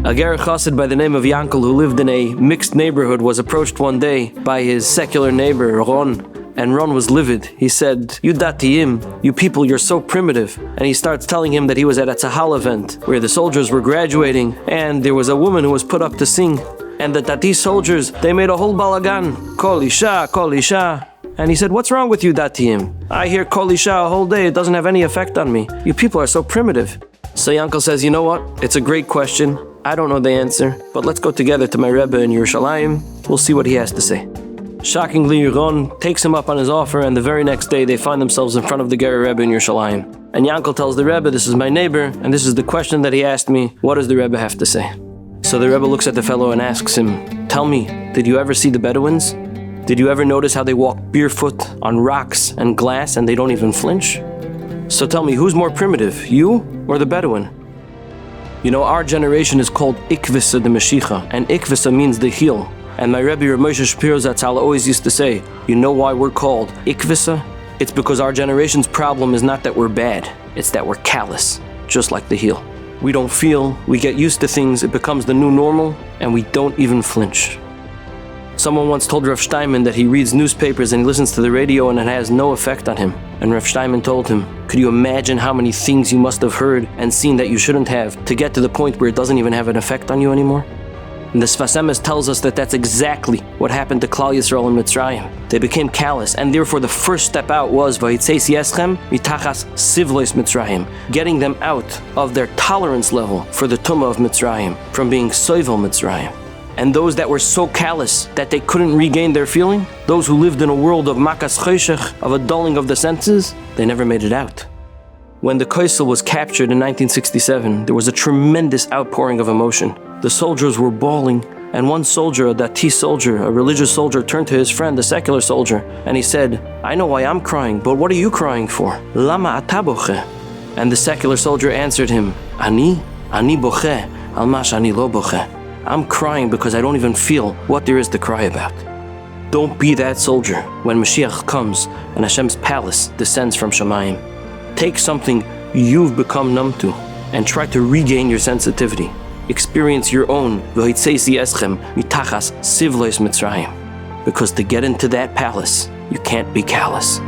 A ger chassid by the name of Yankel, who lived in a mixed neighborhood, was approached one day by his secular neighbor, Ron. And Ron was livid. He said, "You datiyim, you people, you're so primitive." And he starts telling him that he was at a tzahal event where the soldiers were graduating, and there was a woman who was put up to sing. And the Dati soldiers, they made a whole balagan. Kol isha, kol isha. And he said, "What's wrong with you, datiyim? I hear kol isha a whole day. It doesn't have any effect on me. You people are so primitive." So Yankel says, "You know what? It's a great question. I don't know the answer, but let's go together to my Rebbe in Yerushalayim. We'll see what he has to say." Shockingly, Ron takes him up on his offer, and the very next day they find themselves in front of the Ger Rebbe in Yerushalayim. And Yankel tells the Rebbe, "This is my neighbor, and this is the question that he asked me. What does the Rebbe have to say?" So the Rebbe looks at the fellow and asks him, "Tell me, did you ever see the Bedouins? Did you ever notice how they walk barefoot on rocks and glass and they don't even flinch? So tell me, who's more primitive, you or the Bedouin?" You know, our generation is called Ikvisa de Mashiach, and Ikvisa means the heel. And my Rebbe Rav Moshe Shapiro Zatzal always used to say, you know why we're called Ikvisa? It's because our generation's problem is not that we're bad, it's that we're callous, just like the heel. We don't feel, we get used to things, it becomes the new normal, and we don't even flinch. Someone once told Rav Steinman that he reads newspapers and he listens to the radio and it has no effect on him. And Rav Steinman told him, "Could you imagine how many things you must have heard and seen that you shouldn't have to get to the point where it doesn't even have an effect on you anymore?" And the Sfas Emes tells us that that's exactly what happened to Klal Yisrael in Mitzrayim. They became callous, and therefore the first step out was Vayitzeis Yeschem mitachas sivlois Mitzrayim, getting them out of their tolerance level for the Tumah of Mitzrayim, from being soivel Mitzrayim. And those that were so callous that they couldn't regain their feeling, those who lived in a world of makas choshech, of a dulling of the senses, they never made it out. When the Koisel was captured in 1967, there was a tremendous outpouring of emotion. The soldiers were bawling, and one soldier, a Dati soldier, a religious soldier, turned to his friend, a secular soldier, and he said, "I know why I'm crying, but what are you crying for? Lama ata boche?" And the secular soldier answered him, Ani boche, al mash ani lo boche. I'm crying because I don't even feel what there is to cry about. Don't be that soldier when Mashiach comes and Hashem's palace descends from Shamayim. Take something you've become numb to and try to regain your sensitivity. Experience your own V'hitzeisi eschem mitachas sivlois Mitzrayim. Because to get into that palace, you can't be callous.